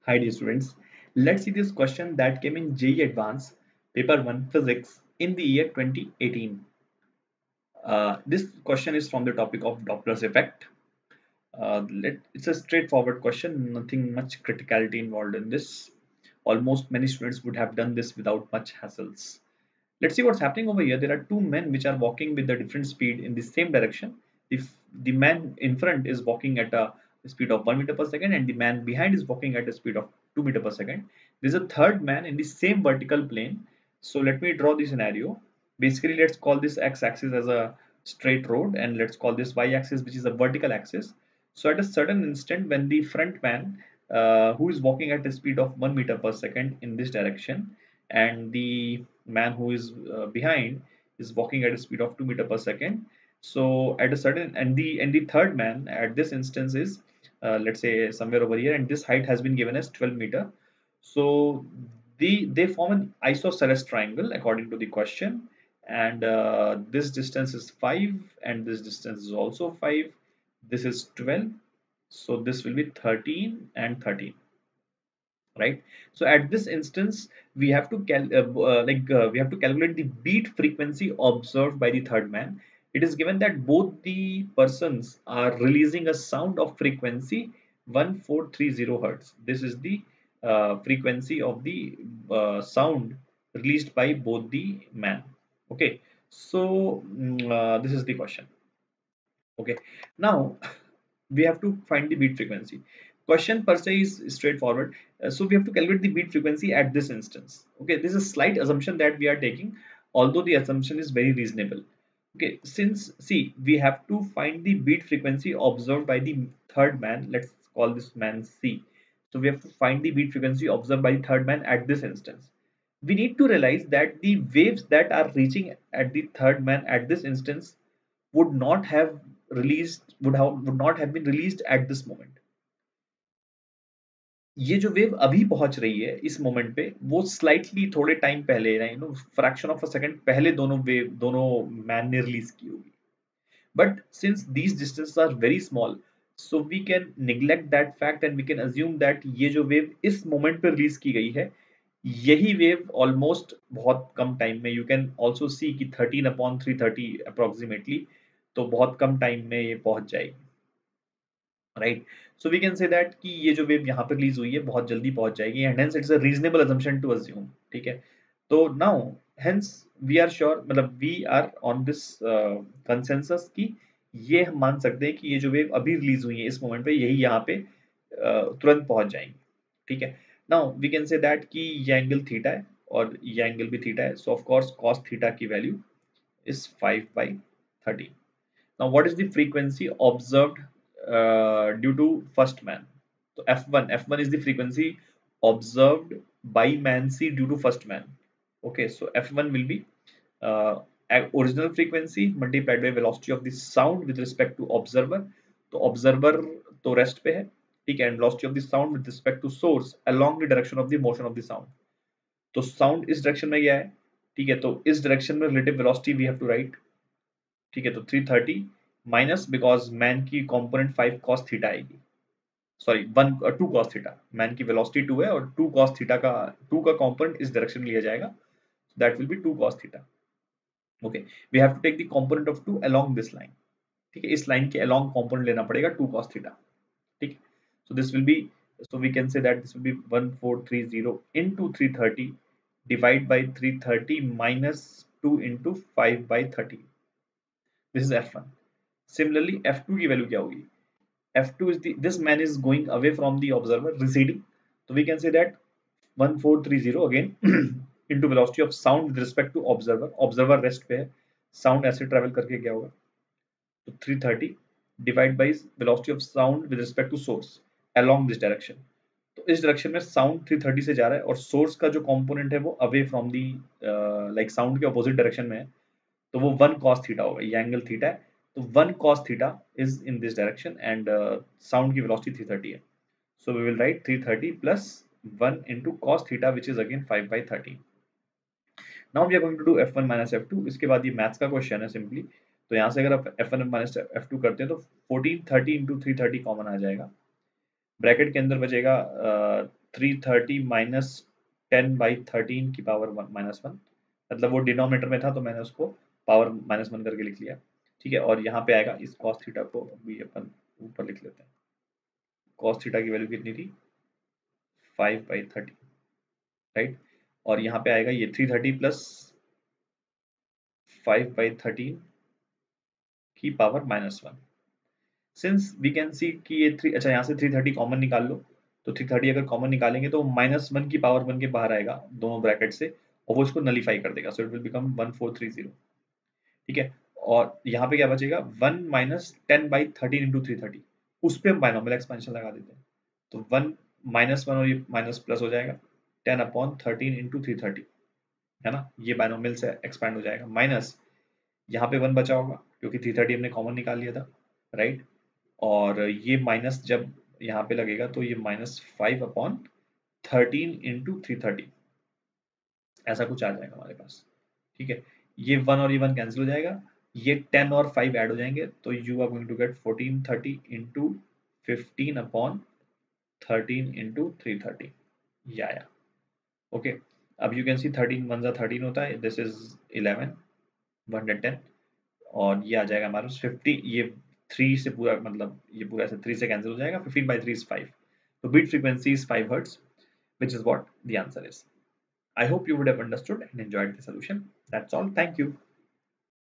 Hi dear students, let's see this question that came in JEE Advanced Paper 1 Physics in the year 2018. This question is from the topic of Doppler's effect. It's a straightforward question, nothing much criticality involved in this. Almost many students would have done this without much hassles. Let's see what's happening over here. There are two men which are walking with a different speed in the same direction. If the man in front is walking at a speed of 1 meter per second and the man behind is walking at a speed of 2 meter per second, there's a third man in the same vertical plane. So let me draw the scenario. Basically, let's call this x-axis as a straight road and let's call this y-axis, which is a vertical axis. So at a certain instant, when the front man who is walking at a speed of 1 meter per second in this direction and the man who is behind is walking at a speed of 2 meter per second, so at a certain and the third man at this instance is let's say somewhere over here, and this height has been given as 12 meter. So they form an isosceles triangle according to the question, and this distance is 5 and this distance is also 5. This is 12, so this will be 13 and 13, right? So at this instance we have to we have to calculate the beat frequency observed by the third man. It is given that both the persons are releasing a sound of frequency 1430 hertz. This is the frequency of the sound released by both the man. Okay, so this is the question. Okay, now we have to find the beat frequency. Question per se is straightforward. So we have to calculate the beat frequency at this instance. Okay, this is a slight assumption that we are taking, although the assumption is very reasonable. Okay, since see we have to find the beat frequency observed by the third man. Let's call this man C. So we have to find the beat frequency observed by the third man at this instance. We need to realize that the waves that are reaching at the third man at this instance would not have would not have been released at this moment. ये जो wave अभी पहुंच रही है इस moment पे, वो slightly थोड़े टाइम पहले, फ्रैक्शन ऑफ अ सेकंड पहले दोनों मैन ने रिलीज की होगी. But since these distance are very small, so we can neglect that fact and we can assume that ये जो वेव इस मोमेंट पे रिलीज की गई है, यही वेव ऑलमोस्ट बहुत कम टाइम में, यू कैन ऑल्सो सी कि 13/330 अप्रोक्सीमेटली, तो बहुत कम टाइम में ये पहुंच जाएगी, right? So we can say that कि ये जो वेव यहाँ पर रिलीज हुई है बहुत जल्दी पहुंच जाएगी, and hence it's a reasonable assumption to assume. ठीक है, तो now hence we are sure, मतलब we are on this consensus कि ये हम मान सकते हैं कि ये जो वेव अभी रिलीज हुई है इस मोमेंट पे, यही यहाँ पे तुरंत पहुंच जाएंगी. ठीक है, now we can say that कि ये एंगल थीटा है और ये एंगल भी थीटा है, सो ऑफ कोर्स cos थीटा की value is 5/13. Now, what is the frequency observed due to first man? So F1 is the frequency observed by man C due to first man. Okay, so F1 will be uh, original frequency multiplied by velocity of the sound with respect to observer. तो observer तो rest पे है, ठीक है, and velocity of the sound with respect to source along the direction of the motion of the sound. तो sound इस direction में गया है, ठीक है, तो इस direction में relative velocity we have to write. ठीक है, तो 330 माइनस, बिकॉज मैन की कंपोनेंट 5 cos थीटा आएगी, सॉरी 2 cos थीटा, मैन की वेलोसिटी 2 है और 2 cos थीटा का 2 का कंपोनेंट इस डायरेक्शन में लिया जाएगा, that will be 2 cos theta. Okay, we have to take the component of 2 along this line. ठीक है, इस लाइन के अलोंग कंपोनेंट लेना पड़ेगा 2 cos थीटा. ठीक, so this will be, so we can say that this will be 1430 into 330 divide by 330 minus 2 into 5/30. This is F1. Similarly F2 की value क्या होगी? F2 is this man is going away from the observer, receding. So we can say that 1430 again into velocity of sound with respect to observer. Observer rest पे है, sound ऐसे travel करके क्या होगा? तो 330 divide by velocity of sound with respect to source along this direction. तो इस direction में साउंड 330 से जा रहा है और सोर्स का जो कंपोनेंट है वो away from the like sound के अपोजिट डायरेक्शन में है, तो वो 1 cos थीटा होगा, ये एंगल थीटा है, तो 1 cos theta is in this direction and sound की वेलोसिटी 330 है, so we will write 330 plus 1 into cos theta which is again 5/13. Now we are going to do f1 minus f2. इसके बाद ये maths का question है simply, तो यहाँ से अगर आप f1 minus f2 करते हैं तो 1430 into 330 कॉमन आ जाएगा, ब्रैकेट के अंदर बचेगा 330 माइनस 10/13 की पावर -1, मतलब वो डिनोमिनेटर में था तो मैंने उसको पावर -1 करके लिख लिया। ठीक है, और यहाँ पे आएगा इस cos थीटा को भी अपन ऊपर लिख लेते हैं। cos थीटा की वैल्यू कितनी थी? 5/13, राइट। और यहाँ पे आएगा ये 330 प्लस 5/13 की power -1। Since we can see कि ये थ्री, अच्छा यहाँ से 330 कॉमन निकाल लो, तो 330 अगर कॉमन निकालेंगे तो -1 की पावर बन के बाहर आएगा दोनों ब्रैकेट से, और वो इसको नलीफाई कर देगा, सो इट विल बिकम 1430। ठीक है, और यहाँ पे क्या बचेगा? 1 माइनस 10/13 इंटू 330, उस पर हम बायनॉमियल एक्सपेंशन लगा देते हैं, तो 1 -1 और ये माइनस प्लस हो जाएगा, 10/13 इंटू 330, है ना, ये बायनॉमियल से एक्सपैंड हो जाएगा, माइनस यहाँ पे 1 बचा होगा क्योंकि 330 हमने कॉमन निकाल लिया था, राइट। और ये माइनस जब यहाँ पे लगेगा तो ये -5/13 इंटू 330, ऐसा कुछ आ जाएगा हमारे पास। ठीक है, ये 1 और ये 1 कैंसिल हो जाएगा, ये 10 और 5 ऐड हो जाएंगे, तो you are going to get 1430 into 15/13 into 330, ये आया। ओके, अब यू कैन सी 13 1 जा 13 होता है, दिस इज 11 110, और ये आ जाएगा हमारे पास 50, ये 3 से पूरा, मतलब ये पूरा ऐसे 3 से कैंसिल हो जाएगा, 15/3 इज 5, तो beat frequency is 5 hertz, which is what the answer is. I hope you would have understood and enjoyed the solution. That's all. Thank you.